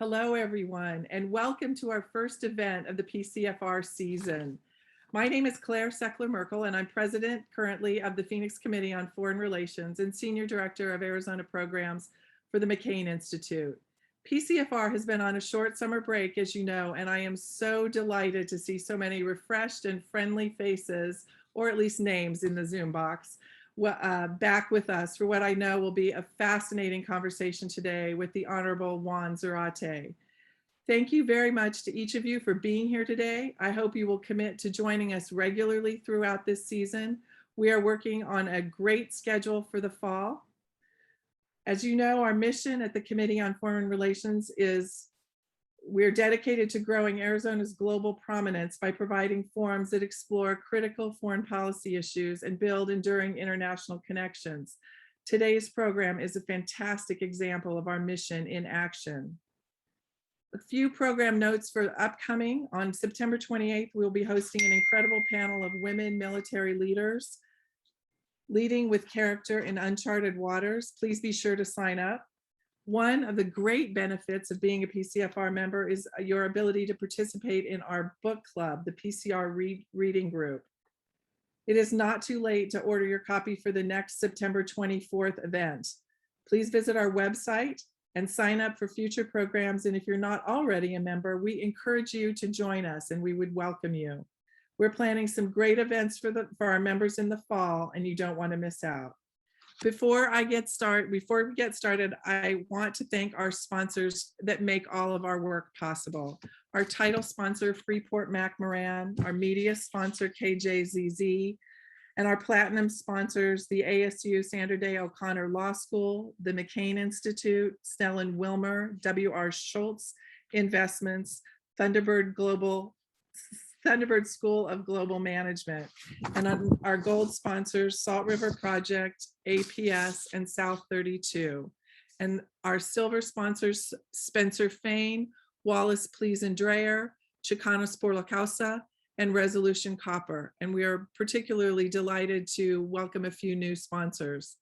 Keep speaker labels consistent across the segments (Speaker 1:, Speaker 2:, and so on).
Speaker 1: Hello, everyone, and welcome to our first event of the PCFR season. My name is Claire Seckler-Merkel, and I'm president currently of the Phoenix Committee on Foreign Relations and senior director of Arizona programs for the McCain Institute. PCFR has been on a short summer break, as you know, and I am so delighted to see so many refreshed and friendly faces, or at least names in the Zoom box, back with us for what I know will be a fascinating conversation today with the Honorable Juan Zarate. Thank you very much to each of you for being here today. I hope you will commit to joining us regularly throughout this season. We are working on a great schedule for the fall. As you know, our mission at the Committee on Foreign Relations is we're dedicated to growing Arizona's global prominence by providing forums that explore critical foreign policy issues and build enduring international connections. Today's program is a fantastic example of our mission in action. A few program notes for upcoming. On September 28th, we'll be hosting an incredible panel of women military leaders, leading with character in uncharted waters. Please be sure to sign up. One of the great benefits of being a PCFR member is your ability to participate in our book club, the PCR reading group. It is not too late to order your copy for the next September 24th event. Please visit our website and sign up for future programs. And if you're not already a member, we encourage you to join us and we would welcome you. We're planning some great events for our members in the fall, and you don't want to miss out. Before we get started, I want to thank our sponsors that make all of our work possible. Our title sponsor, Freeport-McMoRan, our media sponsor, KJZZ, and our platinum sponsors, the ASU Sandra Day O'Connor Law School, the McCain Institute, Snell and Wilmer, W.R. Schultz Investments, Thunderbird School of Global Management, and our gold sponsors, Salt River Project, APS, and South 32. And our silver sponsors, Spencer Fain, Wallace Pleas and Dreyer, Chicanos por la Causa, and Resolution Copper. And we are particularly delighted to welcome a few new sponsors.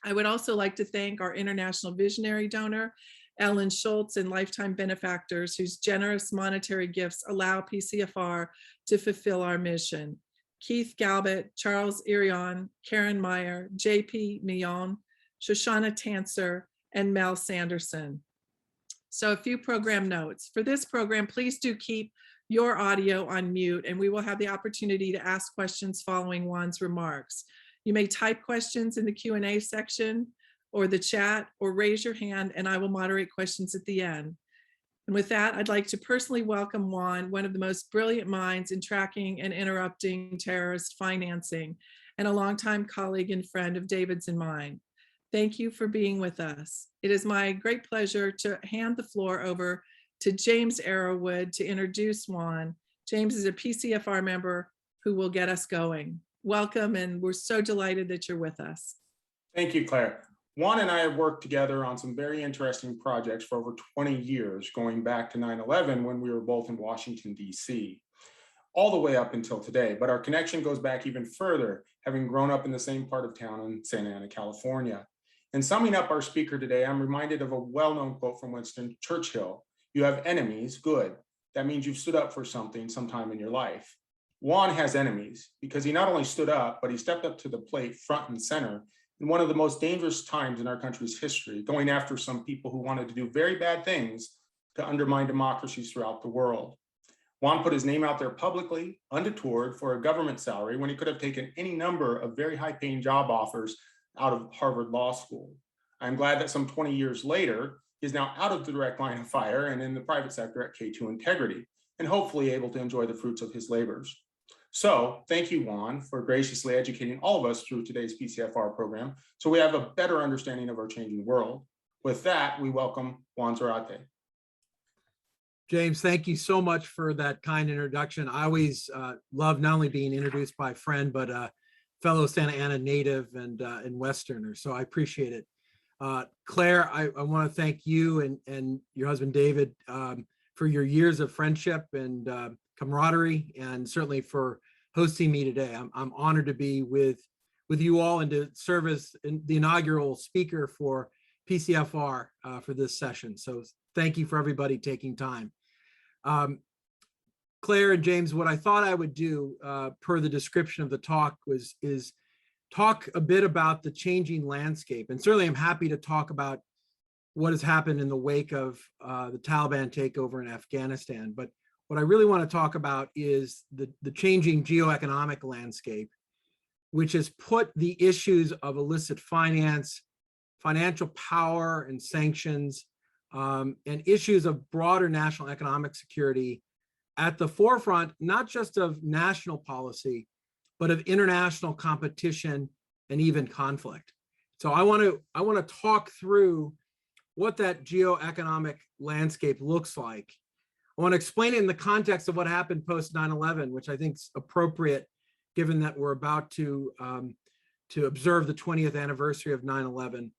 Speaker 1: I would also like to thank our international visionary donor, Ellen Schultz, and lifetime benefactors whose generous monetary gifts allow PCFR to fulfill our mission. Keith Galbett, Charles Irion, Karen Meyer, JP Millon, Shoshana Tanser, and Mel Sanderson. So a few program notes. For this program, please do keep your audio on mute, and we will have the opportunity to ask questions following Juan's remarks. You may type questions in the Q&A section or the chat, or raise your hand and I will moderate questions at the end. And with that, I'd like to personally welcome Juan, one of the most brilliant minds in tracking and interrupting terrorist financing, and a longtime colleague and friend of David's and mine. Thank you for being with us. It is my great pleasure to hand the floor over to James Arrowwood to introduce Juan. James is a PCFR member who will get us going. Welcome, and we're so delighted that you're with us.
Speaker 2: Thank you, Claire. Juan and I have worked together on some very interesting projects for over 20 years, going back to 9/11 when we were both in Washington, D.C., all the way up until today. But our connection goes back even further, having grown up in the same part of town in Santa Ana, California. In summing up our speaker today, I'm reminded of a well-known quote from Winston Churchill: "You have enemies, good. That means you've stood up for something sometime in your life." Juan has enemies because he not only stood up, but he stepped up to the plate front and center in one of the most dangerous times in our country's history, going after some people who wanted to do very bad things to undermine democracies throughout the world. Juan put his name out there publicly, undetoured, for a government salary when he could have taken any number of very high-paying job offers out of Harvard Law School. I'm glad that some 20 years later, he's now out of the direct line of fire and in the private sector at K2 Integrity, and hopefully able to enjoy the fruits of his labors. So thank you, Juan, for graciously educating all of us through today's PCFR program so we have a better understanding of our changing world. With that, we welcome Juan Zarate.
Speaker 3: James, thank you so much for that kind introduction. I always love not only being introduced by a friend, but a fellow Santa Ana native and Westerner, so I appreciate it. Claire, I want to thank you and your husband, David, for your years of friendship and camaraderie, and certainly for hosting me today. I'm honored to be with you all and to serve as the inaugural speaker for PCFR for this session. So thank you for everybody taking time. Claire and James, what I thought I would do per the description of the talk is talk a bit about the changing landscape. And certainly I'm happy to talk about what has happened in the wake of the Taliban takeover in Afghanistan. But what I really want to talk about is the changing geoeconomic landscape, which has put the issues of illicit finance, financial power and sanctions, and issues of broader national economic security at the forefront, not just of national policy, but of international competition and even conflict. So I want to talk through what that geoeconomic landscape looks like. I want to explain it in the context of what happened post 9/11, which I think is appropriate, given that we're about to observe the 20th anniversary of 9/11,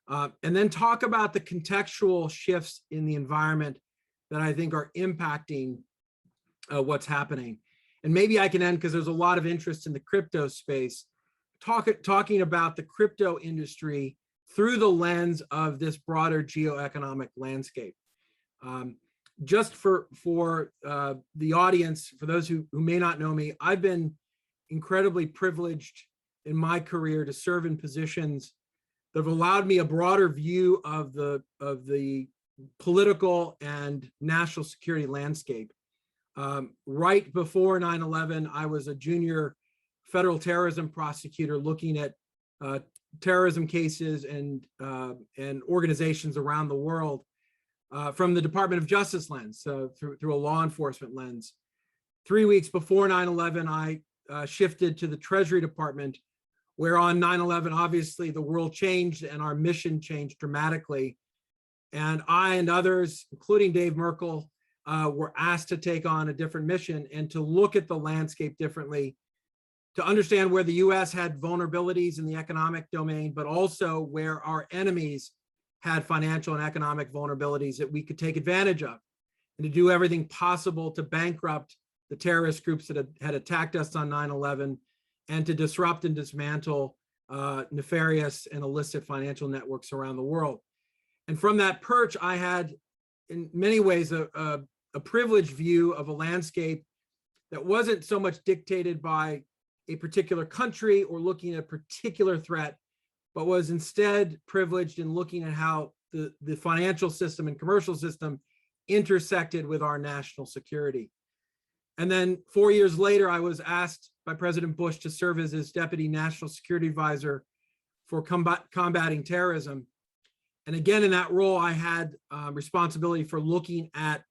Speaker 3: and then talk about the contextual shifts in the environment that I think are impacting what's happening. And maybe I can end, because there's a lot of interest in the crypto space, talking about the crypto industry through the lens of this broader geoeconomic landscape. Just for the audience, for those who may not know me, I've been incredibly privileged in my career to serve in positions that have allowed me a broader view of the political and national security landscape. Right before 9/11, I was a junior federal terrorism prosecutor looking at terrorism cases and organizations around the world from the Department of Justice lens, through a law enforcement lens. 3 weeks before 9/11, I shifted to the Treasury Department, where on 9/11, obviously the world changed and our mission changed dramatically. And I and others, including Dave Merkel, were asked to take on a different mission and to look at the landscape differently, to understand where the US had vulnerabilities in the economic domain, but also where our enemies had financial and economic vulnerabilities that we could take advantage of, and to do everything possible to bankrupt the terrorist groups that had attacked us on 9/11, and to disrupt and dismantle nefarious and illicit financial networks around the world. And from that perch, I had, in many ways, a privileged view of a landscape that wasn't so much dictated by a particular country or looking at a particular threat, but was instead privileged in looking at how the financial system and commercial system intersected with our national security. And then 4 years later, I was asked by President Bush to serve as his Deputy National Security Advisor for combating terrorism. And again, in that role, I had responsibility for looking at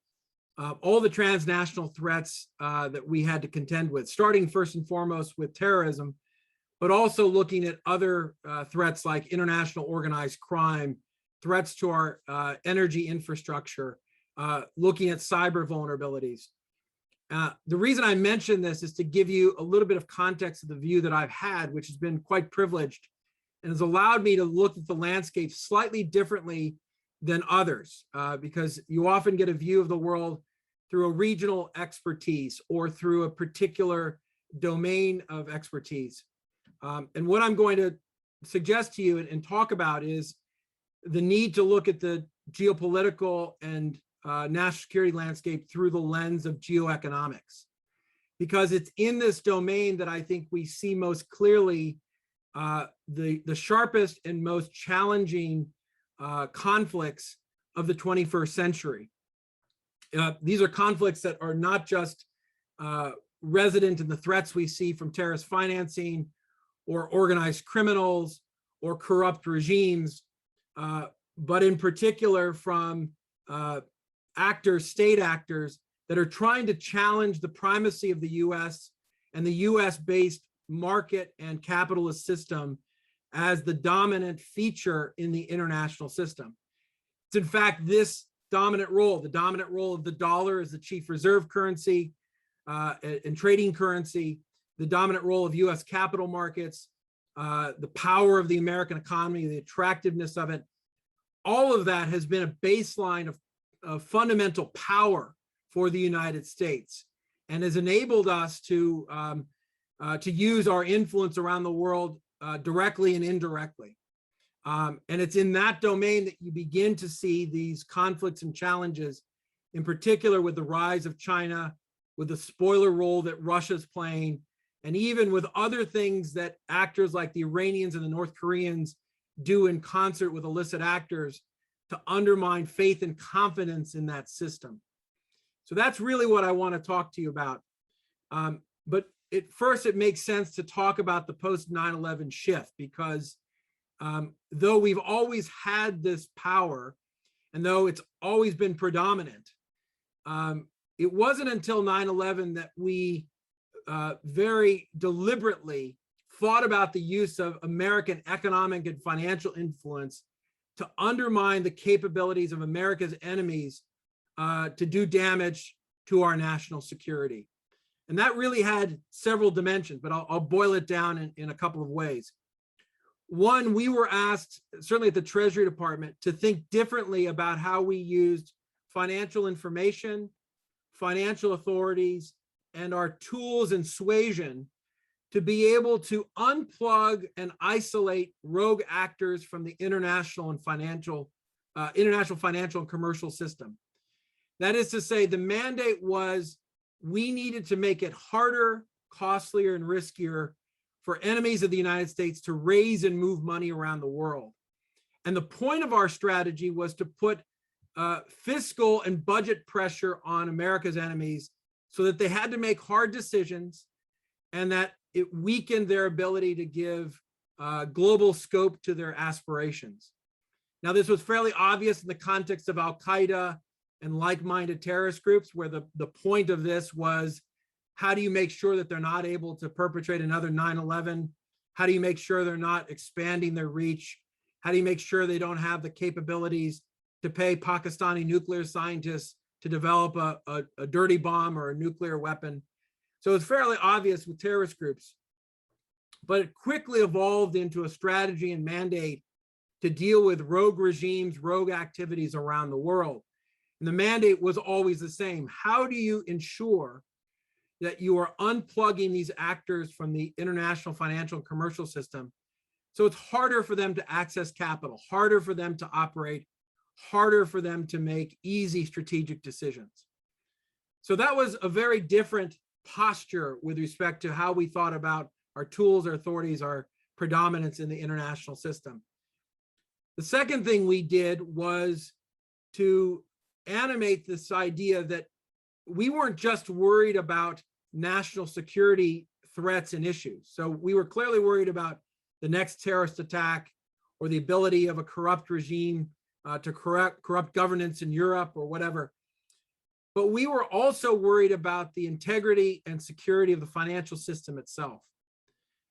Speaker 3: all the transnational threats that we had to contend with, starting first and foremost with terrorism, but also looking at other threats like international organized crime, threats to our energy infrastructure, looking at cyber vulnerabilities. The reason I mention this is to give you a little bit of context of the view that I've had, which has been quite privileged and has allowed me to look at the landscape slightly differently than others, because you often get a view of the world through a regional expertise or through a particular domain of expertise. And what I'm going to suggest to you and talk about is the need to look at the geopolitical and national security landscape through the lens of geoeconomics, because it's in this domain that I think we see most clearly the sharpest and most challenging conflicts of the 21st century. These are conflicts that are not just resident in the threats we see from terrorist financing or organized criminals or corrupt regimes, but in particular from state actors that are trying to challenge the primacy of the US and the US-based market and capitalist system as the dominant feature in the international system. It's in fact this dominant role, the dominant role of the dollar as the chief reserve currency and trading currency, the dominant role of US capital markets, the power of the American economy, the attractiveness of it. All of that has been a baseline of fundamental power for the United States and has enabled us to use our influence around the world directly and indirectly. And it's in that domain that you begin to see these conflicts and challenges, in particular with the rise of China, with the spoiler role that Russia's playing, and even with other things that actors like the Iranians and the North Koreans do in concert with illicit actors to undermine faith and confidence in that system. So that's really what I want to talk to you about. But first, it makes sense to talk about the post 9/11 shift, because though we've always had this power, and though it's always been predominant, it wasn't until 9/11 that we very deliberately thought about the use of American economic and financial influence to undermine the capabilities of America's enemies to do damage to our national security. And that really had several dimensions, but I'll boil it down in a couple of ways. One, we were asked, certainly at the Treasury Department, to think differently about how we used financial information, financial authorities, and our tools and suasion to be able to unplug and isolate rogue actors from the international financial and commercial system. That is to say, the mandate was we needed to make it harder, costlier, and riskier for enemies of the United States to raise and move money around the world. And the point of our strategy was to put fiscal and budget pressure on America's enemies so that they had to make hard decisions, and that it weakened their ability to give global scope to their aspirations. Now, this was fairly obvious in the context of Al-Qaeda and like-minded terrorist groups, where the point of this was, how do you make sure that they're not able to perpetrate another 9/11? How do you make sure they're not expanding their reach? How do you make sure they don't have the capabilities to pay Pakistani nuclear scientists to develop a dirty bomb or a nuclear weapon? So it's fairly obvious with terrorist groups, but it quickly evolved into a strategy and mandate to deal with rogue regimes, rogue activities around the world. And the mandate was always the same. How do you ensure that you are unplugging these actors from the international financial and commercial system, so it's harder for them to access capital, harder for them to operate, harder for them to make easy strategic decisions? So that was a very different posture with respect to how we thought about our tools, our authorities, our predominance in the international system. The second thing we did was to animate this idea that we weren't just worried about national security threats and issues. So we were clearly worried about the next terrorist attack or the ability of a corrupt regime to corrupt governance in Europe or whatever. But we were also worried about the integrity and security of the financial system itself.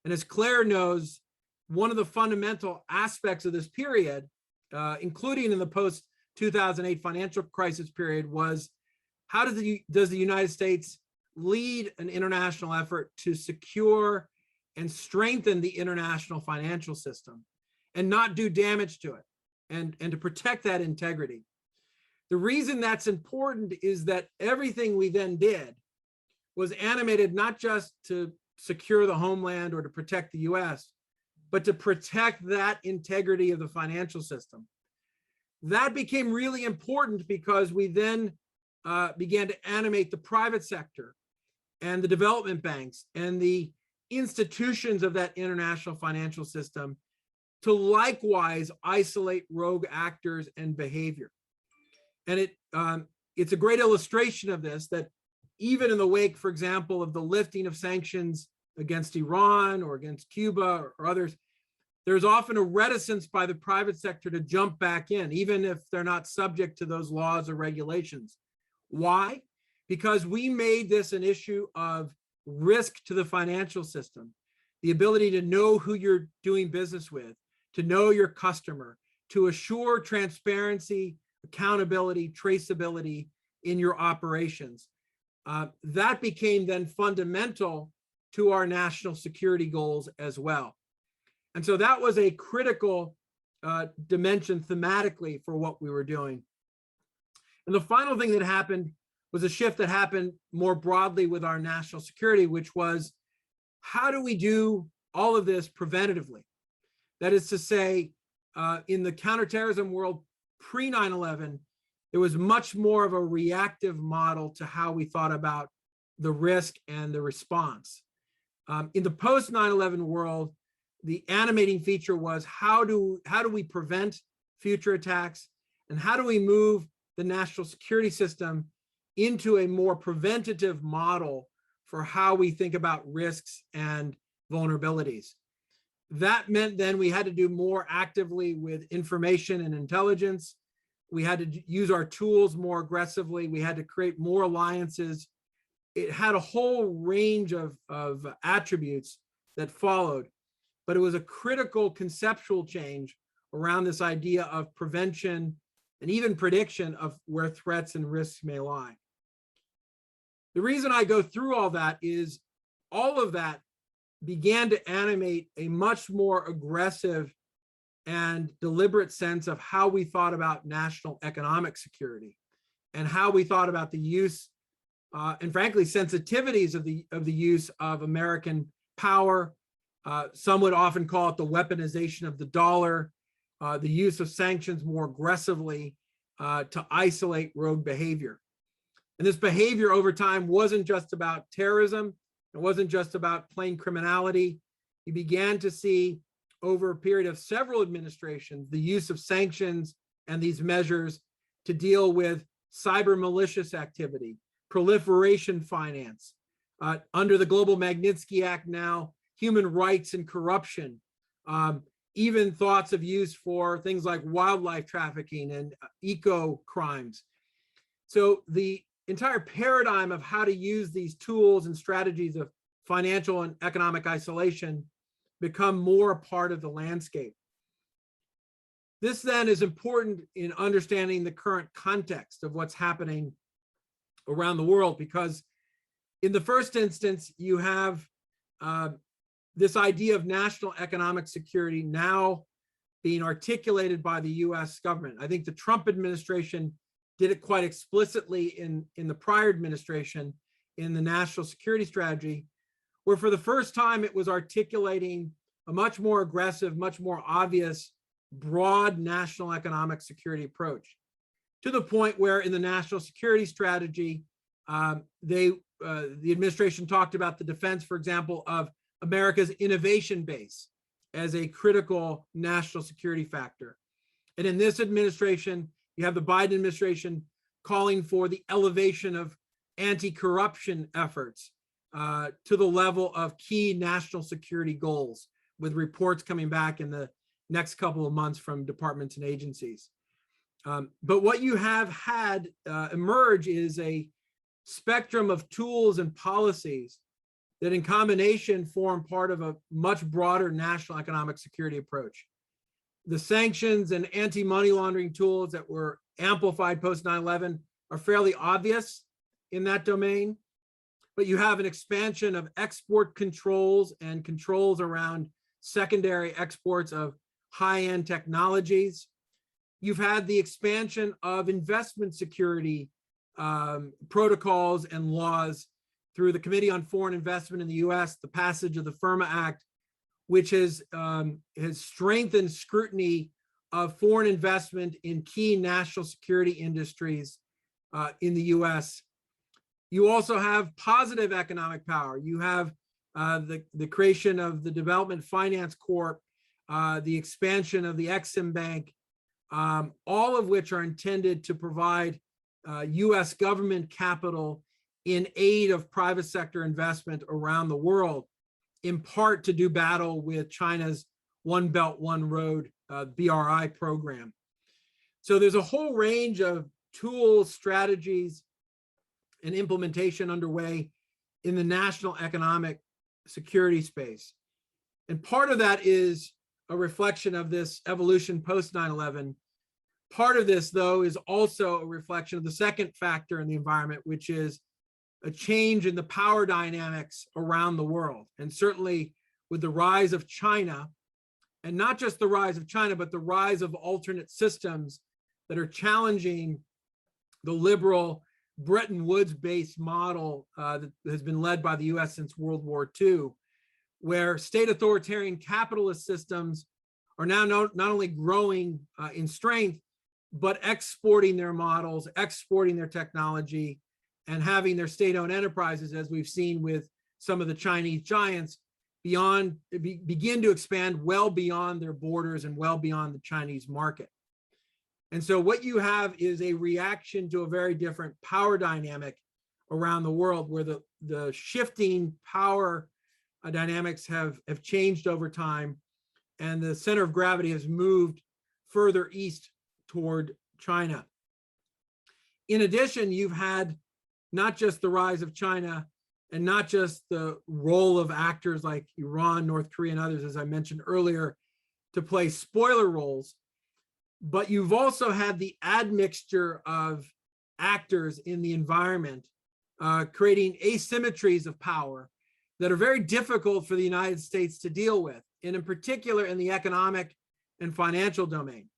Speaker 3: And as Claire knows, one of the fundamental aspects of this period, including in the post-2008 financial crisis period, was how does the United States lead an international effort to secure and strengthen the international financial system and not do damage to it, and to protect that integrity. The reason that's important is that everything we then did was animated not just to secure the homeland or to protect the US, but to protect that integrity of the financial system. That became really important because we then began to animate the private sector and the development banks and the institutions of that international financial system to likewise isolate rogue actors and behavior. And it's a great illustration of this, that even in the wake, for example, of the lifting of sanctions against Iran or against Cuba or others, there's often a reticence by the private sector to jump back in, even if they're not subject to those laws or regulations. Why? Because we made this an issue of risk to the financial system, the ability to know who you're doing business with, to know your customer, to assure transparency, accountability, traceability in your operations. That became then fundamental to our national security goals as well. And so that was a critical dimension thematically for what we were doing. And the final thing that happened was a shift that happened more broadly with our national security, which was, how do we do all of this preventatively? That is to say, in the counterterrorism world pre 9/11, there was much more of a reactive model to how we thought about the risk and the response. In the post 9/11 world, the animating feature was how do we prevent future attacks, and how do we move the national security system into a more preventative model for how we think about risks and vulnerabilities. That meant then we had to do more actively with information and intelligence. We had to use our tools more aggressively. We had to create more alliances. It had a whole range of attributes that followed, but it was a critical conceptual change around this idea of prevention and even prediction of where threats and risks may lie. The reason I go through all that is all of that began to animate a much more aggressive and deliberate sense of how we thought about national economic security and how we thought about the use and frankly sensitivities of the use of American power. Some would often call it the weaponization of the dollar, the use of sanctions more aggressively to isolate rogue behavior. And this behavior over time wasn't just about terrorism. It wasn't just about plain criminality. You began to see over a period of several administrations, the use of sanctions and these measures to deal with cyber malicious activity, proliferation finance, under the Global Magnitsky Act now, human rights and corruption, even thoughts of use for things like wildlife trafficking and eco crimes. So the entire paradigm of how to use these tools and strategies of financial and economic isolation become more a part of the landscape. This then is important in understanding the current context of what's happening around the world, because in the first instance, you have this idea of national economic security now being articulated by the US government. I think the Trump administration did it quite explicitly in the prior administration in the national security strategy, where for the first time it was articulating a much more aggressive, much more obvious, broad national economic security approach, to the point where in the national security strategy, the administration talked about the defense, for example, of America's innovation base as a critical national security factor. And in this administration, you have the Biden administration calling for the elevation of anti-corruption efforts to the level of key national security goals, with reports coming back in the next couple of months from departments and agencies. But what you have had emerge is a spectrum of tools and policies that in combination form part of a much broader national economic security approach. The sanctions and anti-money laundering tools that were amplified post 9/11 are fairly obvious in that domain, but you have an expansion of export controls and controls around secondary exports of high-end technologies. You've had the expansion of investment security protocols and laws through the Committee on Foreign Investment in the US, the passage of the FIRMA Act, which has strengthened scrutiny of foreign investment in key national security industries in the US. You also have positive economic power. You have the creation of the Development Finance Corp, the expansion of the Exim Bank, all of which are intended to provide US government capital in aid of private sector investment around the world, in part to do battle with China's One Belt, One Road BRI program. So there's a whole range of tools, strategies, and implementation underway in the national economic security space. And part of that is a reflection of this evolution post 9/11. Part of this, though, is also a reflection of the second factor in the environment, which is a change in the power dynamics around the world. And certainly with the rise of China, and not just the rise of China, but the rise of alternate systems that are challenging the liberal Bretton Woods-based model that has been led by the US since World War II, where state authoritarian capitalist systems are now not only growing in strength, but exporting their models, exporting their technology, and having their state-owned enterprises, as we've seen with some of the Chinese giants, begin to expand well beyond their borders and well beyond the Chinese market. And so what you have is a reaction to a very different power dynamic around the world, where the shifting power dynamics have changed over time, and the center of gravity has moved further east toward China. In addition, you've had not just the rise of China and not just the role of actors like Iran, North Korea, and others, as I mentioned earlier, to play spoiler roles, but you've also had the admixture of actors in the environment, creating asymmetries of power that are very difficult for the United States to deal with, and in particular in the economic and financial domain.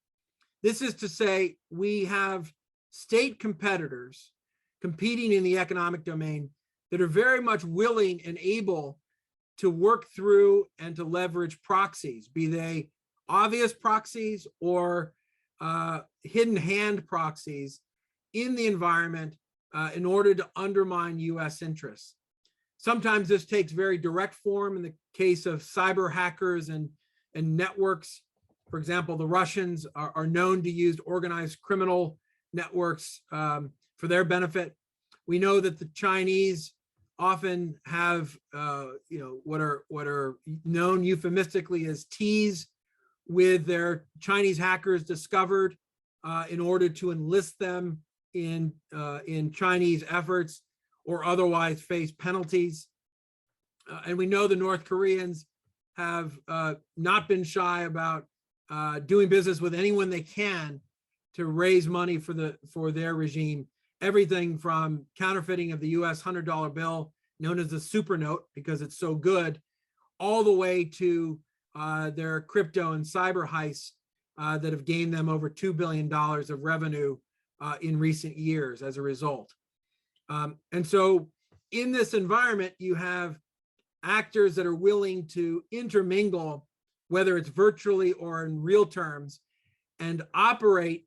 Speaker 3: This is to say, we have state competitors competing in the economic domain that are very much willing and able to work through and to leverage proxies, be they obvious proxies or hidden hand proxies in the environment in order to undermine US interests. Sometimes this takes very direct form in the case of cyber hackers and networks. For example, the Russians are known to use organized criminal networks for their benefit. We know that the Chinese often have what are known euphemistically as teas with their Chinese hackers discovered in order to enlist them in Chinese efforts or otherwise face penalties. And we know the North Koreans have not been shy about doing business with anyone they can to raise money for their regime. Everything from counterfeiting of the US $100 bill, known as the super note because it's so good, all the way to their crypto and cyber heists that have gained them over $2 billion of revenue in recent years as a result. And so in this environment, you have actors that are willing to intermingle, whether it's virtually or in real terms, and operate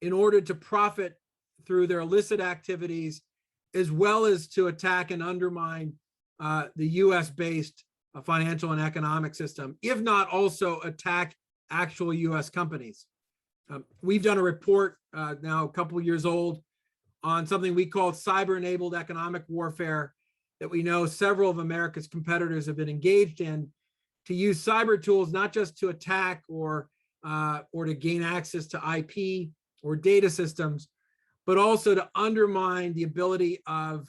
Speaker 3: in order to profit through their illicit activities, as well as to attack and undermine the US-based financial and economic system, if not also attack actual US companies. We've done a report now a couple of years old on something we call cyber-enabled economic warfare that we know several of America's competitors have been engaged in, to use cyber tools not just to attack or to gain access to IP or data systems, but also to undermine the ability of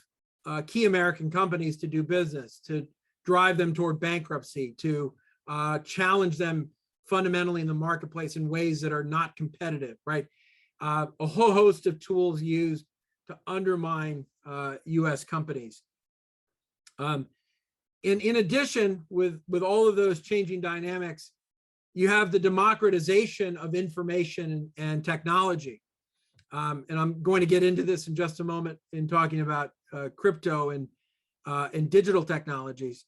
Speaker 3: key American companies to do business, to drive them toward bankruptcy, to challenge them fundamentally in the marketplace in ways that are not competitive, right? A whole host of tools used to undermine US companies. In addition, with all of those changing dynamics, you have the democratization of information and technology. And I'm going to get into this in just a moment in talking about crypto and digital technologies.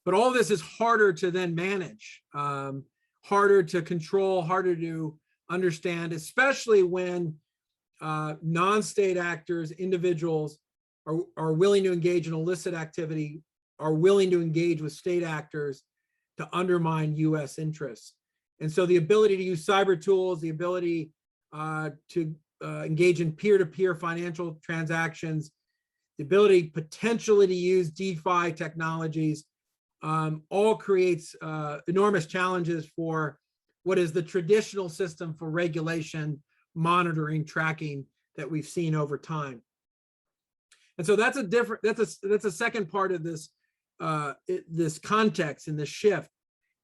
Speaker 3: But all this is harder to then manage, harder to control, harder to understand, especially when non-state actors, individuals are willing to engage in illicit activity, are willing to engage with state actors to undermine US interests. And so the ability to use cyber tools, the ability to engage in peer-to-peer financial transactions, the ability potentially to use DeFi technologies, all creates enormous challenges for what is the traditional system for regulation, monitoring, tracking that we've seen over time. And so that's a second part of this this context and this shift.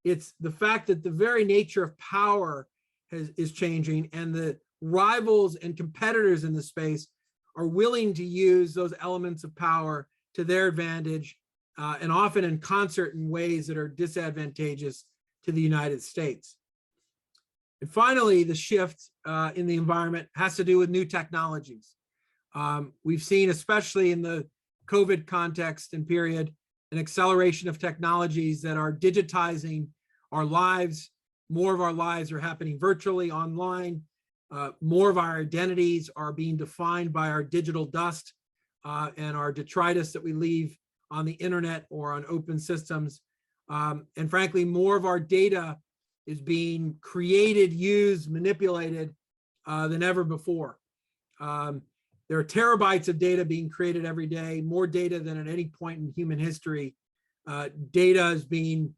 Speaker 3: It's the fact that the very nature of power is changing, and the rivals and competitors in the space are willing to use those elements of power to their advantage, and often in concert in ways that are disadvantageous to the United States. And finally, the shift in the environment has to do with new technologies. We've seen, especially in the COVID context and period, an acceleration of technologies that are digitizing our lives, more of our lives are happening virtually online. More of our identities are being defined by our digital dust and our detritus that we leave on the internet or on open systems. And frankly, more of our data is being created, used, manipulated than ever before. There are terabytes of data being created every day, more data than at any point in human history. Data is being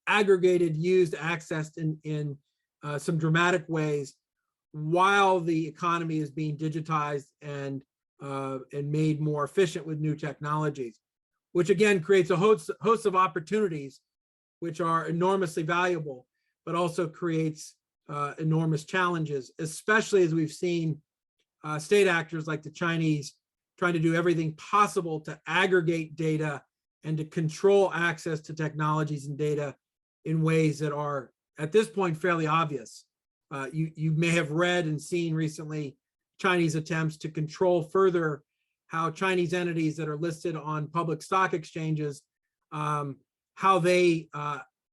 Speaker 3: aggregated, used, accessed in some dramatic ways, while the economy is being digitized and made more efficient with new technologies, which again creates a host of opportunities, which are enormously valuable, but also creates enormous challenges, especially as we've seen state actors like the Chinese trying to do everything possible to aggregate data and to control access to technologies and data in ways that are, at this point, fairly obvious. You may have read and seen recently Chinese attempts to control further how Chinese entities that are listed on public stock exchanges, how they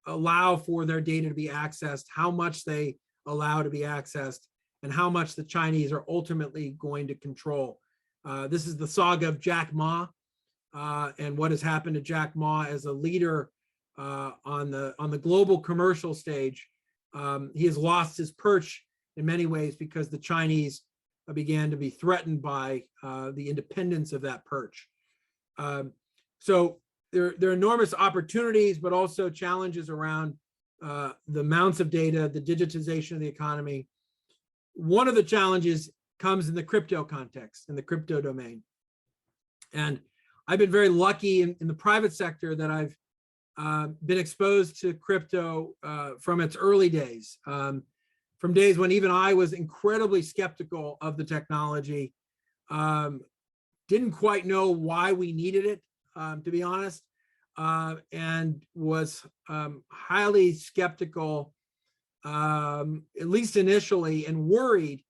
Speaker 3: allow for their data to be accessed, how much they allow to be accessed, and how much the Chinese are ultimately going to control. This is the saga of Jack Ma and what has happened to Jack Ma as a leader on the global commercial stage. He has lost his perch in many ways because the Chinese began to be threatened by the independence of that perch. So there are enormous opportunities, but also challenges around the amounts of data, the digitization of the economy. One of the challenges comes in the crypto context, in the crypto domain. And I've been very lucky in the private sector that I've been exposed to crypto from its early days, from days when even I was incredibly skeptical of the technology, didn't quite know why we needed it, to be honest, and was highly skeptical, at least initially, and worried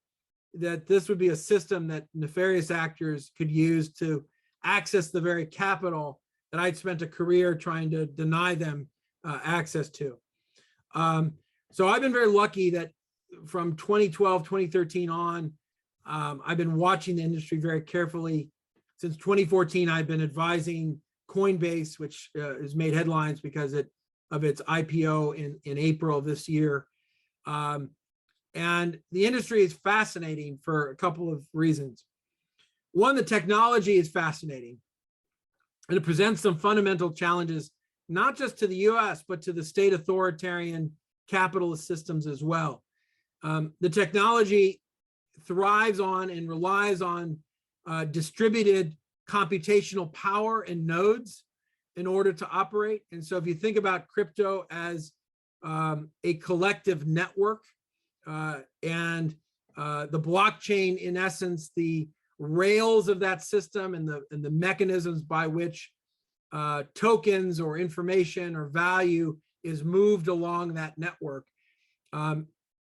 Speaker 3: that this would be a system that nefarious actors could use to access the very capital that I'd spent a career trying to deny them access to. So I've been very lucky that from 2012, 2013 on, I've been watching the industry very carefully. Since 2014, I've been advising Coinbase, which has made headlines because of its IPO in April of this year. And the industry is fascinating for a couple of reasons. One, the technology is fascinating, and it presents some fundamental challenges, not just to the US, but to the state authoritarian capitalist systems as well. The technology thrives on and relies on distributed computational power and nodes in order to operate. And so if you think about crypto as a collective network, and the blockchain, in essence, the rails of that system and the mechanisms by which tokens or information or value is moved along that network.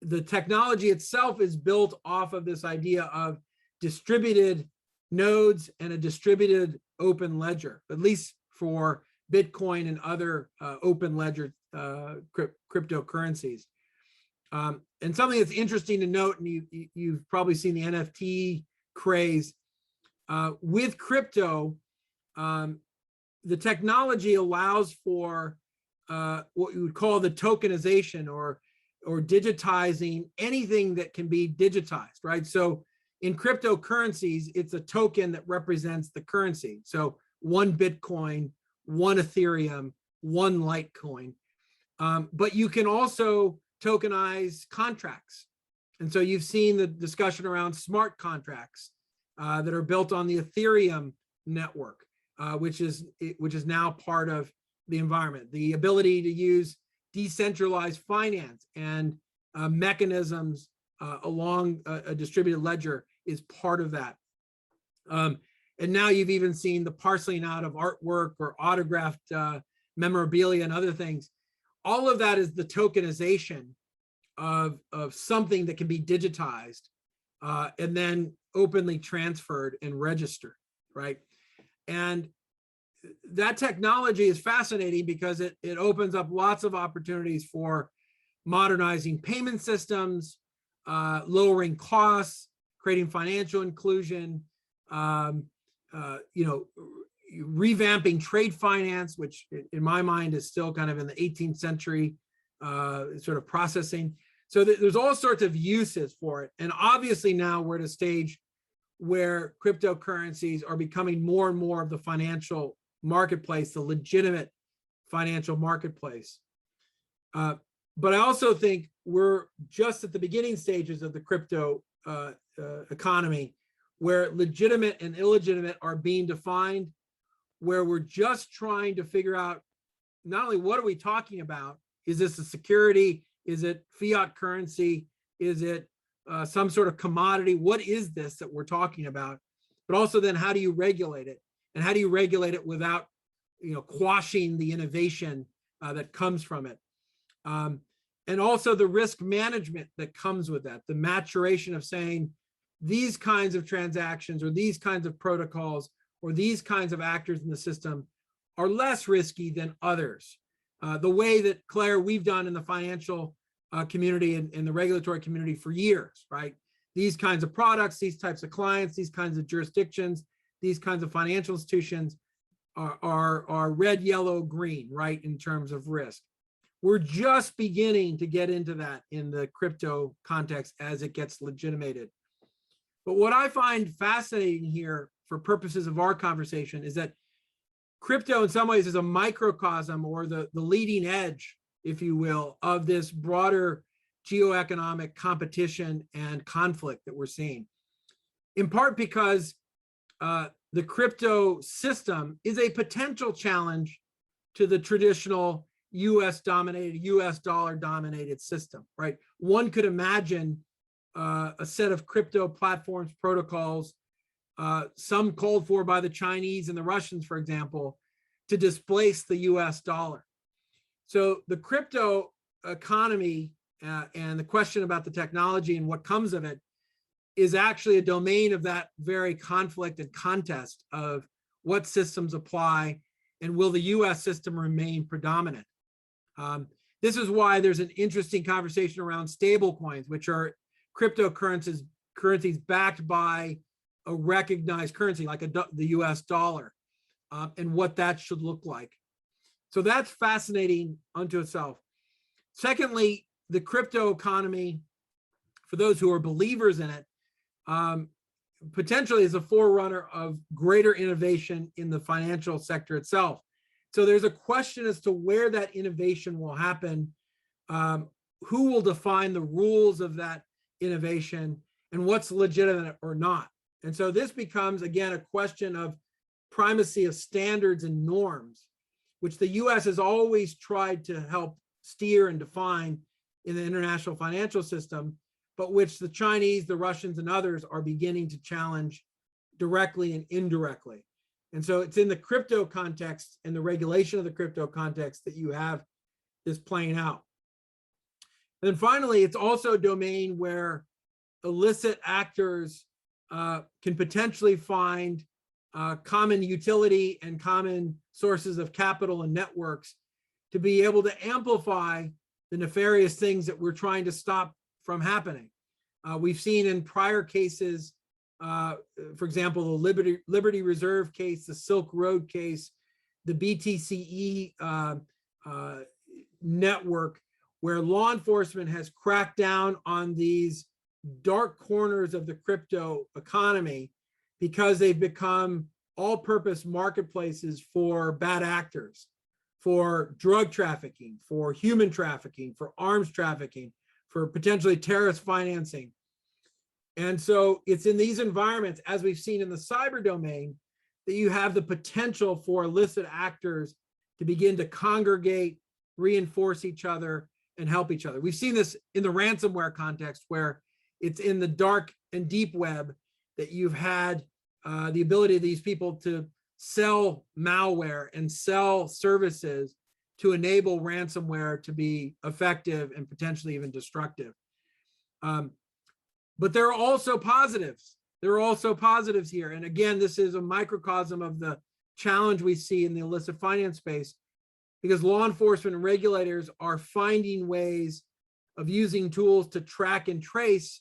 Speaker 3: The technology itself is built off of this idea of distributed nodes and a distributed open ledger, at least for Bitcoin and other open ledger cryptocurrencies. And something that's interesting to note, and you've probably seen the NFT craze, with crypto, the technology allows for what you would call the tokenization or digitizing anything that can be digitized, right? So in cryptocurrencies, it's a token that represents the currency. So one Bitcoin, one Ethereum, one Litecoin. But you can also tokenize contracts. And so you've seen the discussion around smart contracts that are built on the Ethereum network, which is now part of the environment. The ability to use decentralized finance and mechanisms along a distributed ledger is part of that. And now you've even seen the parceling out of artwork or autographed memorabilia and other things. All of that is the tokenization of something that can be digitized and then openly transferred and registered, right? And that technology is fascinating because it opens up lots of opportunities for modernizing payment systems, lowering costs, creating financial inclusion, revamping trade finance, which in my mind is still kind of in the 18th century sort of processing. So there's all sorts of uses for it. And obviously now we're at a stage where cryptocurrencies are becoming more and more of the financial marketplace, the legitimate financial marketplace. But I also think we're just at the beginning stages of the crypto economy, where legitimate and illegitimate are being defined, where we're just trying to figure out not only what are we talking about, is this a security, is it fiat currency, is it some sort of commodity, what is this that we're talking about, but also then how do you regulate it, and how do you regulate it without quashing the innovation that comes from it. And also the risk management that comes with that, the maturation of saying these kinds of transactions or these kinds of protocols or these kinds of actors in the system are less risky than others. The way that, Claire, we've done in the financial community and in the regulatory community for years, right? These kinds of products, these types of clients, these kinds of jurisdictions, these kinds of financial institutions are red, yellow, green, right, in terms of risk. We're just beginning to get into that in the crypto context as it gets legitimated. But what I find fascinating here for purposes of our conversation is that crypto in some ways is a microcosm or the leading edge, if you will, of this broader geoeconomic competition and conflict that we're seeing. In part because the crypto system is a potential challenge to the traditional US dollar dominated system, right? One could imagine a set of crypto platforms, protocols, some called for by the Chinese and the Russians, for example, to displace the US dollar. So the crypto economy and the question about the technology and what comes of it is actually a domain of that very conflict and contest of what systems apply and will the US system remain predominant. This is why there's an interesting conversation around stable coins, which are cryptocurrencies backed by a recognized currency like the US dollar, and what that should look like. So that's fascinating unto itself. Secondly, the crypto economy, for those who are believers in it, potentially is a forerunner of greater innovation in the financial sector itself. So there's a question as to where that innovation will happen, who will define the rules of that innovation, and what's legitimate or not. And so this becomes, again, a question of primacy of standards and norms, which the US has always tried to help steer and define in the international financial system, but which the Chinese, the Russians, and others are beginning to challenge directly and indirectly. And so it's in the crypto context and the regulation of the crypto context that you have this playing out. And then finally, it's also a domain where illicit actors can potentially find common utility and common sources of capital and networks to be able to amplify the nefarious things that we're trying to stop from happening. We've seen in prior cases, for example, the Liberty Reserve case, the Silk Road case, the BTCE network, where law enforcement has cracked down on these dark corners of the crypto economy because they've become all-purpose marketplaces for bad actors, for drug trafficking, for human trafficking, for arms trafficking, for potentially terrorist financing. And so it's in these environments, as we've seen in the cyber domain, that you have the potential for illicit actors to begin to congregate, reinforce each other, and help each other. We've seen this in the ransomware context, where it's in the dark and deep web that you've had the ability of these people to sell malware and sell services to enable ransomware to be effective and potentially even destructive. But there are also positives. There are also positives here. And again, this is a microcosm of the challenge we see in the illicit finance space, because law enforcement and regulators are finding ways of using tools to track and trace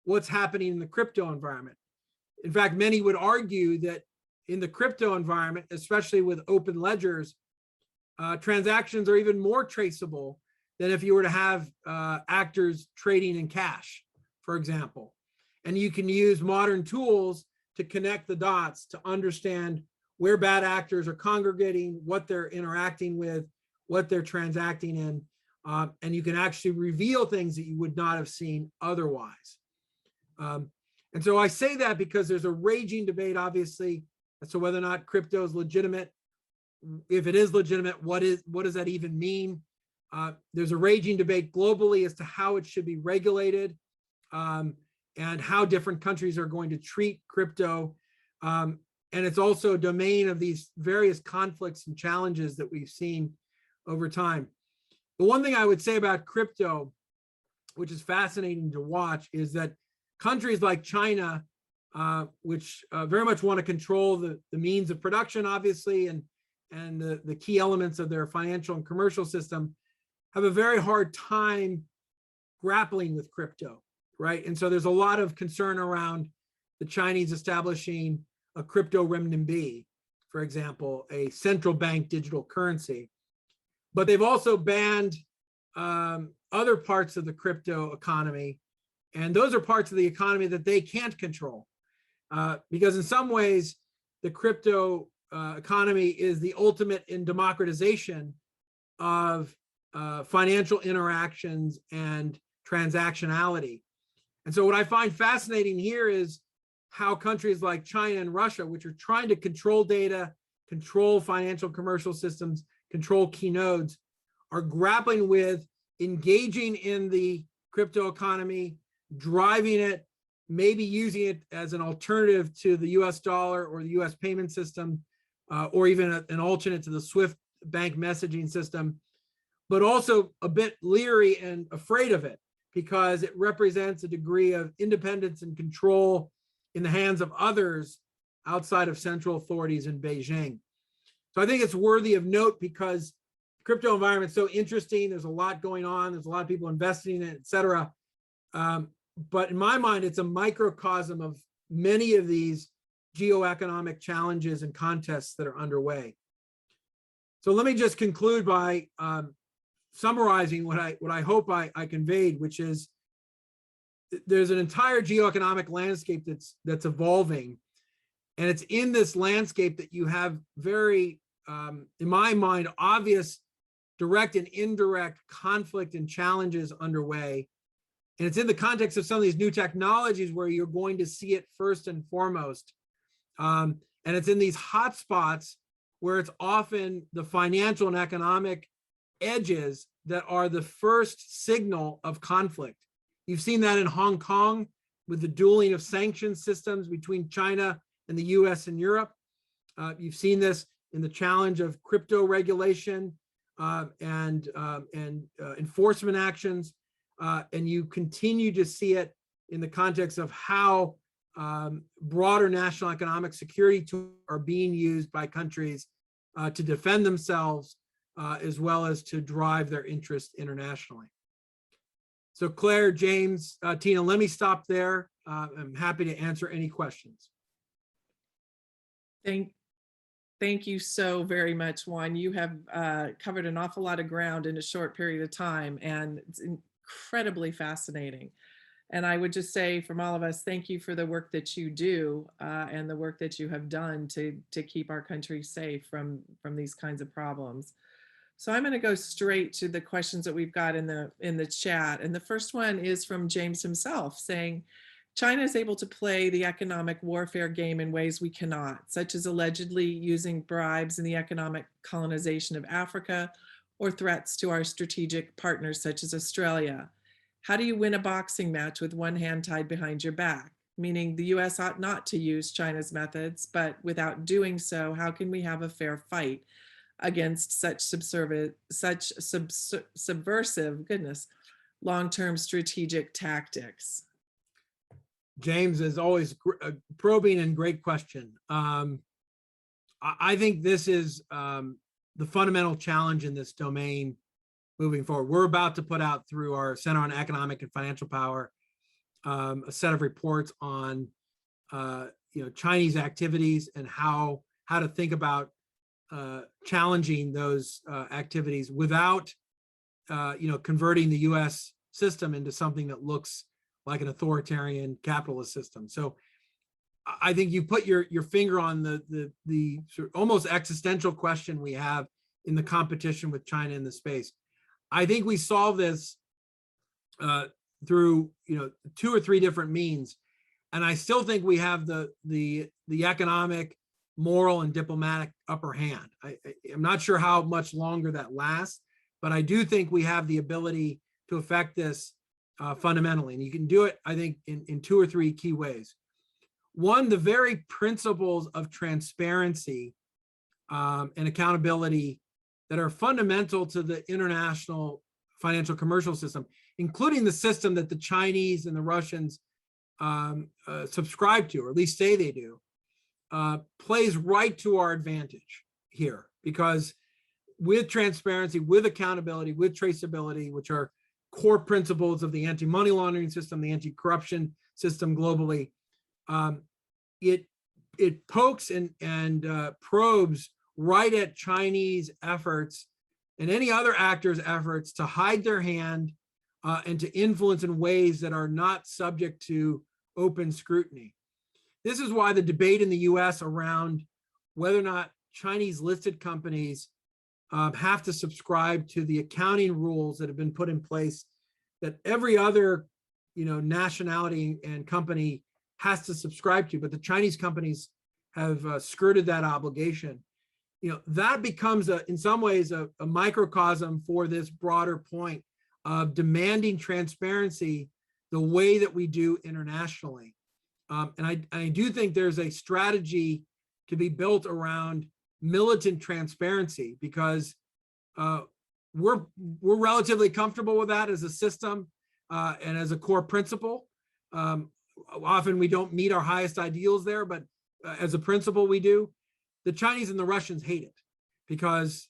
Speaker 3: what's happening in the crypto environment. In fact, many would argue that in the crypto environment, especially with open ledgers, transactions are even more traceable than if you were to have actors trading in cash, for example. And you can use modern tools to connect the dots to understand where bad actors are congregating, what they're interacting with, what they're transacting in, and you can actually reveal things that you would not have seen otherwise. And so I say that because there's a raging debate, obviously, as to whether or not crypto is legitimate. If it is legitimate, what does that even mean? There's a raging debate globally as to how it should be regulated, and how different countries are going to treat crypto. And it's also a domain of these various conflicts and challenges that we've seen over time. The one thing I would say about crypto, which is fascinating to watch, is that countries like China, which very much want to control the means of production, obviously, and the key elements of their financial and commercial system, have a very hard time grappling with crypto, right? And so there's a lot of concern around the Chinese establishing a crypto renminbi, for example, a central bank digital currency. But they've also banned other parts of the crypto economy. And those are parts of the economy that they can't control. Because in some ways, the crypto economy is the ultimate in democratization of financial interactions and transactionality. And so what I find fascinating here is how countries like China and Russia, which are trying to control data, control financial commercial systems, control key nodes, are grappling with engaging in the crypto economy, driving it, maybe using it as an alternative to the US dollar or the US payment system, or even an alternate to the SWIFT bank messaging system, but also a bit leery and afraid of it because it represents a degree of independence and control in the hands of others outside of central authorities in Beijing. So I think it's worthy of note because the crypto environment is so interesting. There's a lot going on. There's a lot of people investing in it, et cetera. But in my mind, it's a microcosm of many of these geoeconomic challenges and contests that are underway. So let me just conclude by summarizing what I hope I conveyed, which is there's an entire geoeconomic landscape that's evolving. And it's in this landscape that you have very, in my mind, obvious direct and indirect conflict and challenges underway. And it's in the context of some of these new technologies where you're going to see it first and foremost. And it's in these hotspots where it's often the financial and economic edges that are the first signal of conflict. You've seen that in Hong Kong with the dueling of sanctions systems between China and the US and Europe. You've seen this in the challenge of crypto regulation and enforcement actions. And you continue to see it in the context of how broader national economic security tools are being used by countries to defend themselves as well as to drive their interest internationally. So Claire, James, Tina, let me stop there. I'm happy to answer any questions.
Speaker 1: Thank you so very much, Juan. You have covered an awful lot of ground in a short period of time, and it's incredibly fascinating. And I would just say from all of us, thank you for the work that you do and the work that you have done to keep our country safe from these kinds of problems. So I'm going to go straight to the questions that we've got in the chat. And the first one is from James himself saying, China is able to play the economic warfare game in ways we cannot, such as allegedly using bribes in the economic colonization of Africa or threats to our strategic partners such as Australia. How do you win a boxing match with one hand tied behind your back? Meaning the US ought not to use China's methods, but without doing so, how can we have a fair fight against such subversive, long-term strategic tactics?
Speaker 3: James, as always, probing and great question. I think this is the fundamental challenge in this domain moving forward. We're about to put out through our Center on Economic and Financial Power a set of reports on Chinese activities and how to think about challenging those activities without converting the U.S. system into something that looks like an authoritarian capitalist system. So I think you put your finger on the sort of almost existential question we have in the competition with China in the space. I think we solve this through 2 or 3 different means, and I still think we have the economic, moral, and diplomatic upper hand. I'm not sure how much longer that lasts, but I do think we have the ability to affect this fundamentally, and you can do it, I think, in 2 or 3 key ways. One, the very principles of transparency and accountability that are fundamental to the international financial commercial system, including the system that the Chinese and the Russians subscribe to, or at least say they do, plays right to our advantage here. Because with transparency, with accountability, with traceability, which are core principles of the anti-money laundering system, the anti-corruption system globally, it pokes and probes right at Chinese efforts and any other actors' efforts to hide their hand and to influence in ways that are not subject to open scrutiny. This is why the debate in the US around whether or not Chinese listed companies have to subscribe to the accounting rules that have been put in place that every other nationality and company has to subscribe to, but the Chinese companies have skirted that obligation. That becomes in some ways a microcosm for this broader point of demanding transparency the way that we do internationally. And I do think there's a strategy to be built around militant transparency, because we're relatively comfortable with that as a system and as a core principle. Often we don't meet our highest ideals there, but as a principle we do. The Chinese and the Russians hate it because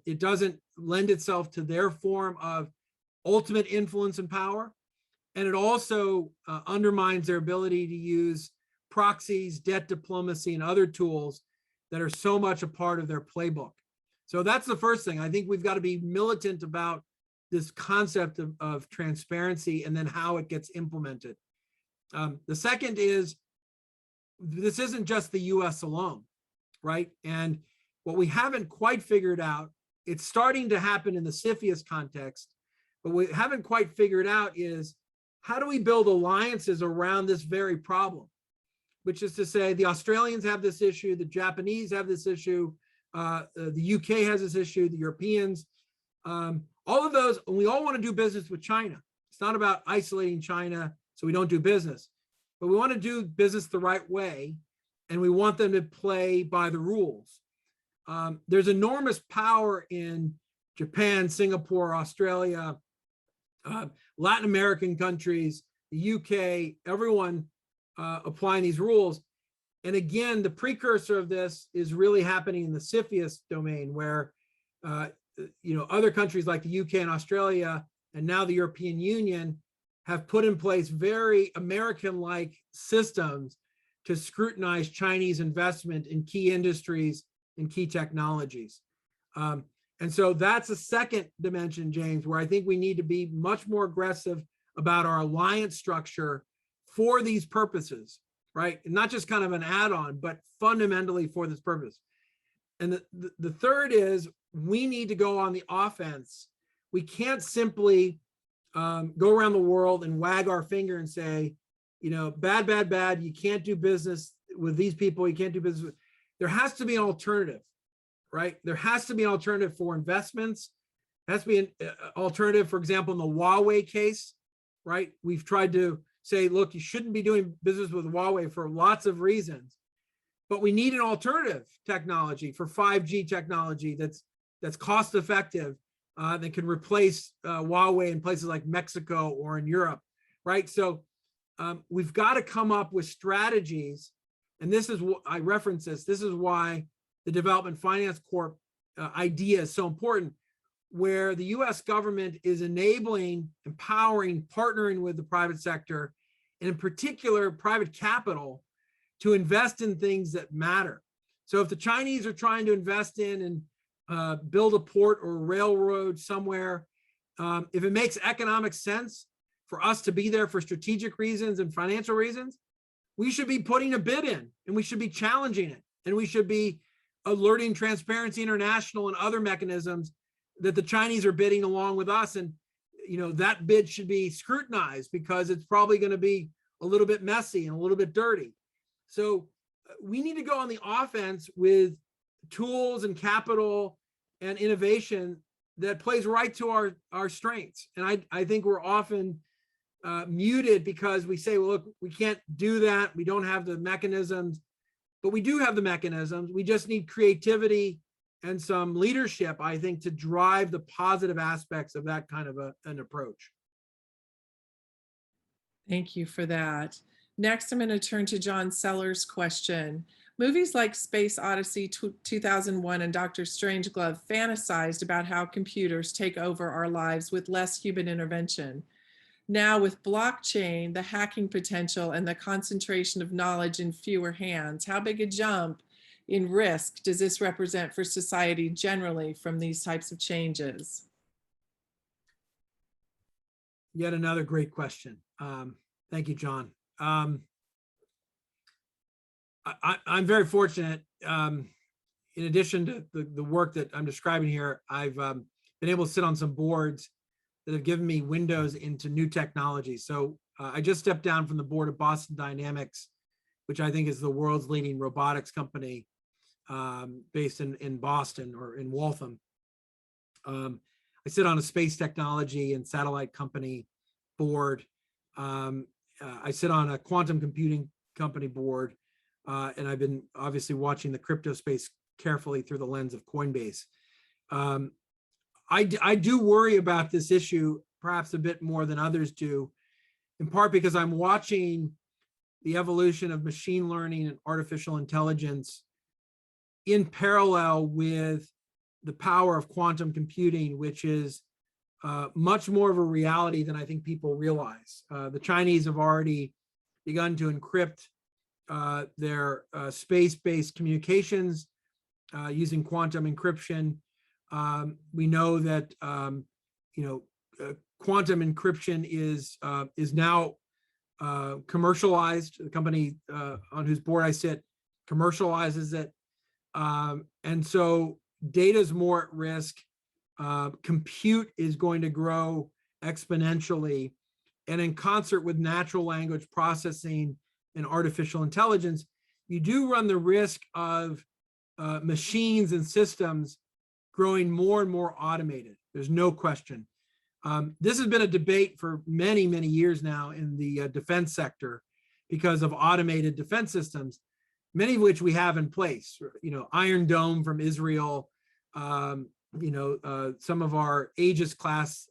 Speaker 3: it doesn't lend itself to their form of ultimate influence and power. And it also undermines their ability to use proxies, debt diplomacy, and other tools that are so much a part of their playbook. So that's the first thing. I think we've got to be militant about this concept of transparency and then how it gets implemented. The second is, this isn't just the US alone, right? And what we haven't quite figured out, it's starting to happen in the CFIUS context, but we haven't quite figured out is, how do we build alliances around this very problem? Which is to say, the Australians have this issue, the Japanese have this issue, the UK has this issue, the Europeans, all of those, and we all want to do business with China. It's not about isolating China so we don't do business, but we want to do business the right way, and we want them to play by the rules. There's enormous power in Japan, Singapore, Australia, Latin American countries, the UK, everyone applying these rules. And again, the precursor of this is really happening in the CFIUS domain, where other countries like the UK and Australia, and now the European Union, have put in place very American-like systems to scrutinize Chinese investment in key industries and key technologies. And so that's a second dimension, James, where I think we need to be much more aggressive about our alliance structure for these purposes, right? And not just kind of an add-on, but fundamentally for this purpose. And the third is, we need to go on the offense. We can't simply go around the world and wag our finger and say, bad, bad, bad, you can't do business with these people, you can't do business with. There has to be an alternative, right? There has to be an alternative for investments. There has to be an alternative, for example, in the Huawei case, right? We've tried to say, look, you shouldn't be doing business with Huawei for lots of reasons, but we need an alternative technology for 5G technology that's cost effective, that can replace Huawei in places like Mexico or in Europe, right? So we've got to come up with strategies, and this is what I reference this is why the Development Finance Corp idea is so important, where the US government is enabling, empowering, partnering with the private sector, and in particular, private capital, to invest in things that matter. So if the Chinese are trying to invest in and build a port or a railroad somewhere, if it makes economic sense for us to be there for strategic reasons and financial reasons, we should be putting a bid in, and we should be challenging it, and we should be alerting Transparency International and other mechanisms that the Chinese are bidding along with us. And that bid should be scrutinized, because it's probably going to be a little bit messy and a little bit dirty. So we need to go on the offense with tools and capital and innovation that plays right to our strengths. And I think we're often muted because we say, well, look, we can't do that. We don't have the mechanisms, but we do have the mechanisms. We just need creativity and some leadership, I think, to drive the positive aspects of that kind of an approach.
Speaker 1: Thank you for that. Next, I'm going to turn to John Sellers' question. Movies like Space Odyssey 2001 and Dr. Strangelove fantasized about how computers take over our lives with less human intervention. Now, with blockchain, the hacking potential and the concentration of knowledge in fewer hands, how big a jump in risk does this represent for society generally from these types of changes?
Speaker 3: Yet another great question. Thank you, John. I'm very fortunate. In addition to the work that I'm describing here, I've been able to sit on some boards that have given me windows into new technology. So I just stepped down from the board of Boston Dynamics, which I think is the world's leading robotics company based in Boston or in Waltham. I sit on a space technology and satellite company board. I sit on a quantum computing company board, and I've been obviously watching the crypto space carefully through the lens of Coinbase. I do worry about this issue perhaps a bit more than others do, in part because I'm watching the evolution of machine learning and artificial intelligence in parallel with the power of quantum computing, which is much more of a reality than I think people realize. The Chinese have already begun to encrypt their space-based communications using quantum encryption. We know that quantum encryption is now commercialized. The company on whose board I sit commercializes it, and so data is more at risk. Compute is going to grow exponentially, and in concert with natural language processing and artificial intelligence, you do run the risk of machines and systems growing more and more automated. There's no question. This has been a debate for many, many years now in the defense sector because of automated defense systems, many of which we have in place. Iron Dome from Israel, some of our Aegis class,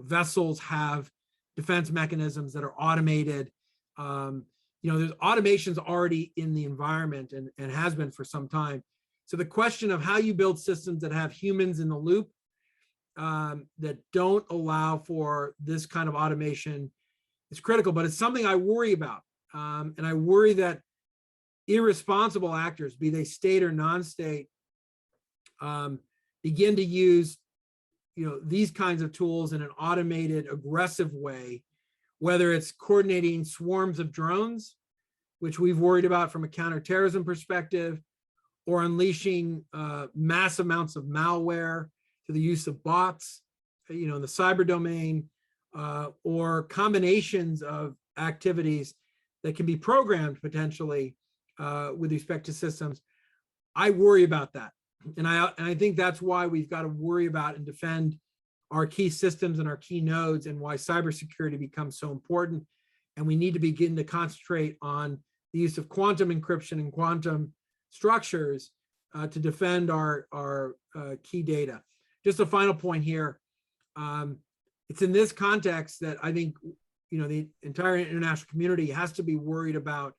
Speaker 3: vessels have defense mechanisms that are automated. There's automations already in the environment and has been for some time. So the question of how you build systems that have humans in the loop, that don't allow for this kind of automation is critical, but it's something I worry about. And I worry that irresponsible actors, be they state or non-state, begin to use these kinds of tools in an automated, aggressive way, whether it's coordinating swarms of drones, which we've worried about from a counterterrorism perspective, or unleashing mass amounts of malware to the use of bots, in the cyber domain, or combinations of activities that can be programmed potentially with respect to systems. I worry about that. And I think that's why we've got to worry about and defend our key systems and our key nodes, and why cybersecurity becomes so important. And we need to begin to concentrate on the use of quantum encryption and quantum structures to defend our key data. Just a final point here. It's in this context that I think the entire international community has to be worried about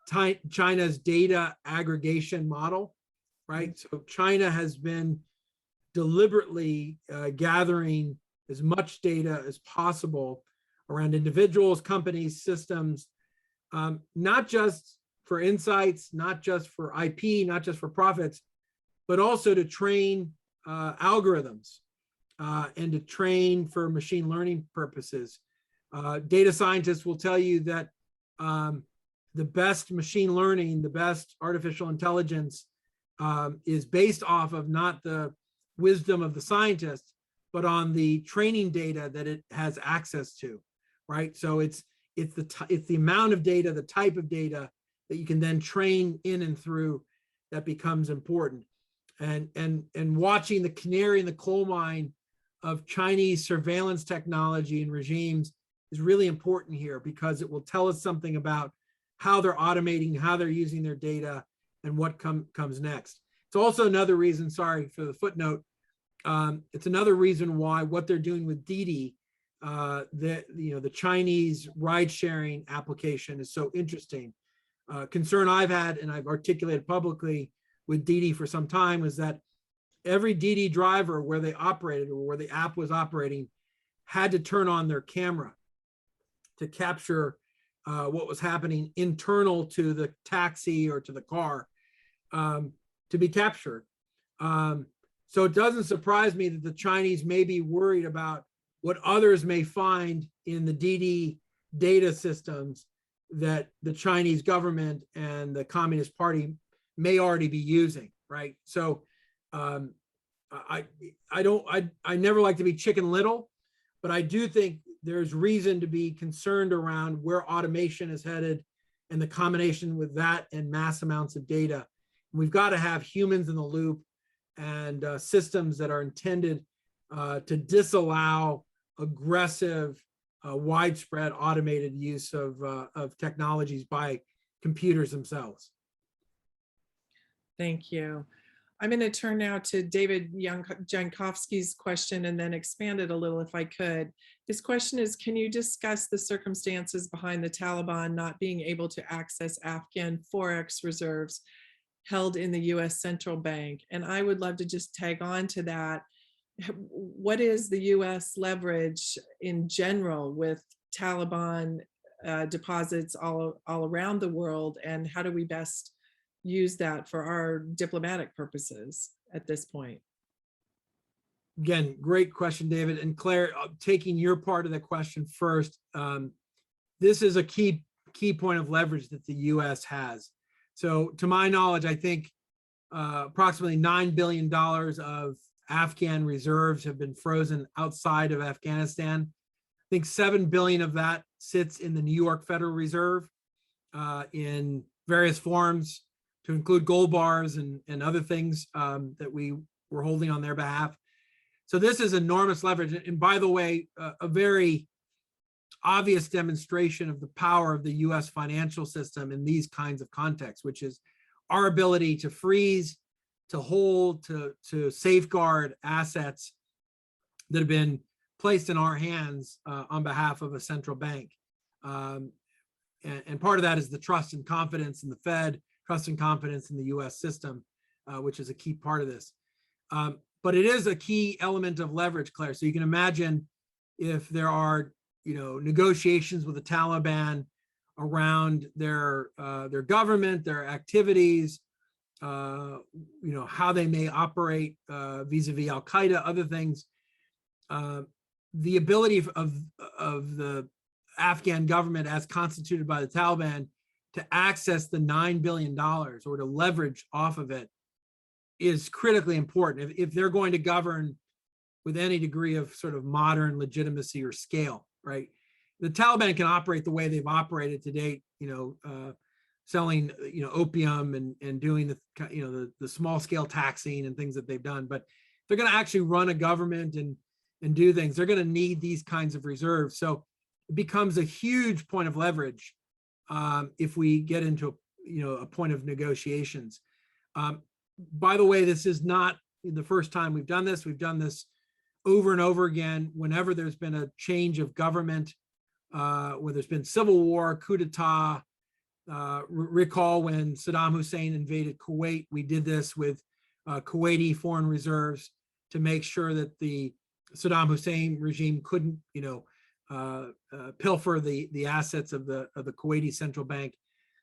Speaker 3: China's data aggregation model, right? So China has been deliberately gathering as much data as possible around individuals, companies, systems, not just for insights, not just for IP, not just for profits, but also to train algorithms and to train for machine learning purposes. Data scientists will tell you that the best machine learning, the best artificial intelligence is based off of not the wisdom of the scientists, but on the training data that it has access to, right? So it's the amount of data, the type of data that you can then train in and through that becomes important. And watching the canary in the coal mine of Chinese surveillance technology and regimes is really important here, because it will tell us something about how they're automating, how they're using their data, and what comes next. It's also another reason, sorry for the footnote, it's another reason why what they're doing with Didi, the Chinese ride-sharing application, is so interesting. Concern I've had, and I've articulated publicly with Didi for some time, is that every Didi driver where they operated or where the app was operating had to turn on their camera to capture what was happening internal to the taxi or to the car to be captured. So it doesn't surprise me that the Chinese may be worried about what others may find in the Didi data systems that the Chinese government and the Communist Party may already be using, right? So I never like to be Chicken Little, but I do think there's reason to be concerned around where automation is headed and the combination with that and mass amounts of data. We've got to have humans in the loop and systems that are intended to disallow aggressive, widespread automated use of technologies by computers themselves.
Speaker 1: Thank you. I'm going to turn now to David Jankowski's question and then expand it a little if I could. His question is, can you discuss the circumstances behind the Taliban not being able to access Afghan Forex reserves held in the US Central Bank? And I would love to just tag on to that. What is the US leverage in general with Taliban deposits all around the world, and how do we best use that for our diplomatic purposes at this point?
Speaker 3: Again, great question, David. And Claire, taking your part of the question first, this is a key point of leverage that the US has. So to my knowledge, I think approximately $9 billion of Afghan reserves have been frozen outside of Afghanistan. I think 7 billion of that sits in the New York Federal Reserve in various forms, to include gold bars and other things that we were holding on their behalf. So this is enormous leverage. And by the way, a very obvious demonstration of the power of the US financial system in these kinds of contexts, which is our ability to freeze, to hold, to safeguard assets that have been placed in our hands on behalf of a central bank. And part of that is the trust and confidence in the Fed, trust and confidence in the US system, which is a key part of this. But it is a key element of leverage, Claire. So you can imagine if there are, negotiations with the Taliban around their government, their activities, how they may operate vis-a-vis Al-Qaeda, other things. The ability of the Afghan government, as constituted by the Taliban, to access the $9 billion or to leverage off of it is critically important if they're going to govern with any degree of sort of modern legitimacy or scale, right? The Taliban can operate the way they've operated to date, selling, opium and doing the small scale taxing and things that they've done. But if they're going to actually run a government and do things, they're going to need these kinds of reserves. So it becomes a huge point of leverage if we get into a point of negotiations. By the way, this is not the first time we've done this. We've done this over and over again whenever there's been a change of government, where there's been civil war, coup d'etat, recall when Saddam Hussein invaded Kuwait, we did this with Kuwaiti foreign reserves to make sure that the Saddam Hussein regime couldn't, pilfer the assets of the Kuwaiti central bank.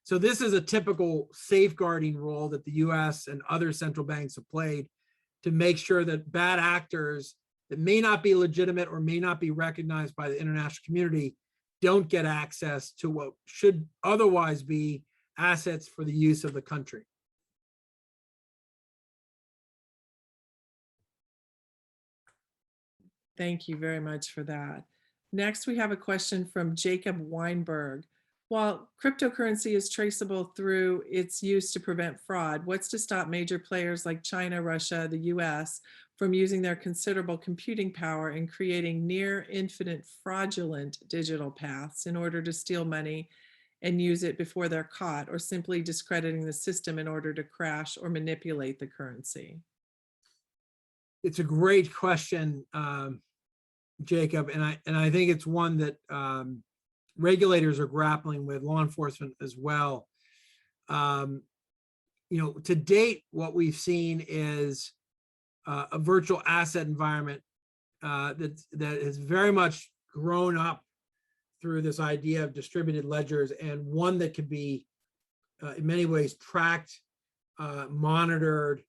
Speaker 3: So this is a typical safeguarding role that the U.S. and other central banks have played to make sure that bad actors that may not be legitimate or may not be recognized by the international community don't get access to what should otherwise be assets for the use of the country.
Speaker 1: Thank you very much for that. Next, we have a question from Jacob Weinberg. While cryptocurrency is traceable through its use to prevent fraud, what's to stop major players like China, Russia, the US from using their considerable computing power and creating near infinite fraudulent digital paths in order to steal money and use it before they're caught, or simply discrediting the system in order to crash or manipulate the currency?
Speaker 3: It's a great question, Jacob, and I think it's one that regulators are grappling with, law enforcement as well. To date, what we've seen is a virtual asset environment that has very much grown up through this idea of distributed ledgers, and one that could be in many ways tracked, monitored,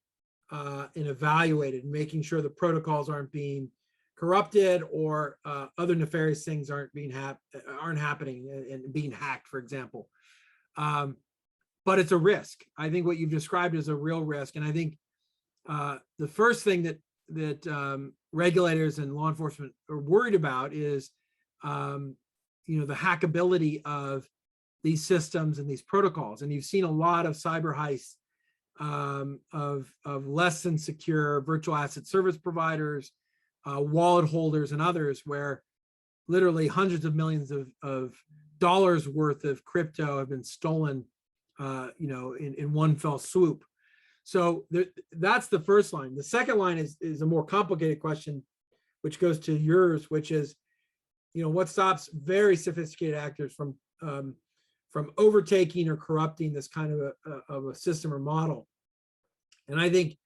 Speaker 3: and evaluated, making sure the protocols aren't being corrupted or other nefarious things aren't happening and being hacked, for example. But it's a risk. I think what you've described is a real risk, and I think the first thing that regulators and law enforcement are worried about is the hackability of these systems and these protocols. And you've seen a lot of cyber heists of less than secure virtual asset service providers, wallet holders, and others, where literally hundreds of millions of dollars worth of crypto have been stolen, in one fell swoop. So that's the first line. The second line is a more complicated question, which goes to yours, which is, what stops very sophisticated actors from overtaking or corrupting this kind of a system or model? And I think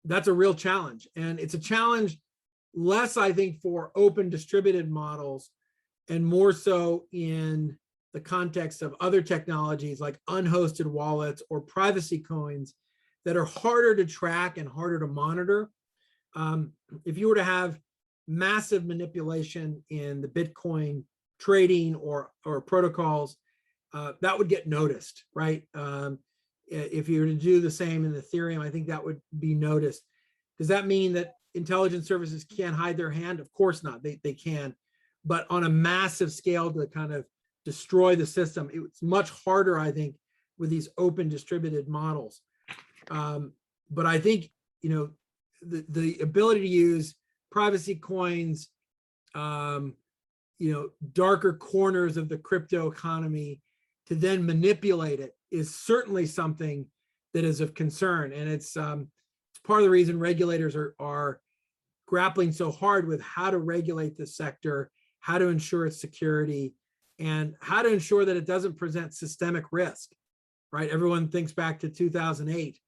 Speaker 3: that's a real challenge. And it's a challenge less, I think, for open distributed models and more so in the context of other technologies like unhosted wallets or privacy coins that are harder to track and harder to monitor. If you were to have massive manipulation in the Bitcoin trading or protocols, that would get noticed, right? If you were to do the same in Ethereum, I think that would be noticed. Does that mean that intelligence services can't hide their hand? Of course not, they can. But on a massive scale to kind of destroy the system, it's much harder, I think, with these open distributed models. But I think, the ability to use privacy coins, darker corners of the crypto economy to then manipulate it is certainly something that is of concern. And it's part of the reason regulators are grappling so hard with how to regulate this sector, how to ensure its security, and how to ensure that it doesn't present systemic risk, right? Everyone thinks back to 2008.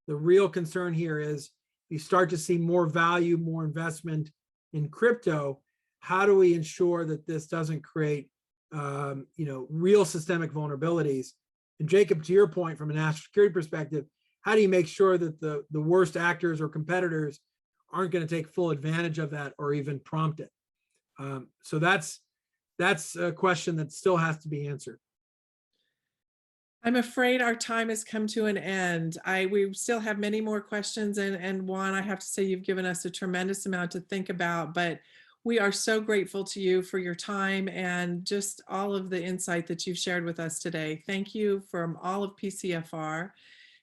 Speaker 3: The real concern here is you start to see more value, more investment in crypto. How do we ensure that this doesn't create, real systemic vulnerabilities? And Jacob, to your point, from a national security perspective, how do you make sure that the worst actors or competitors aren't going to take full advantage of that or even prompt it? So that's a question that still has to be answered.
Speaker 1: I'm afraid our time has come to an end. We still have many more questions, and Juan, I have to say you've given us a tremendous amount to think about, but we are so grateful to you for your time and just all of the insight that you've shared with us today. Thank you from all of PCFR.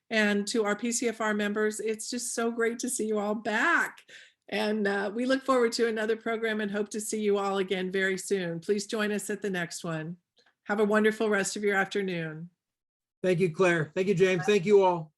Speaker 1: And to our PCFR members, it's just so great to see you all back. And we look forward to another program and hope to see you all again very soon. Please join us at the next one. Have a wonderful rest of your afternoon.
Speaker 3: Thank you, Claire. Thank you, James. Thank you all.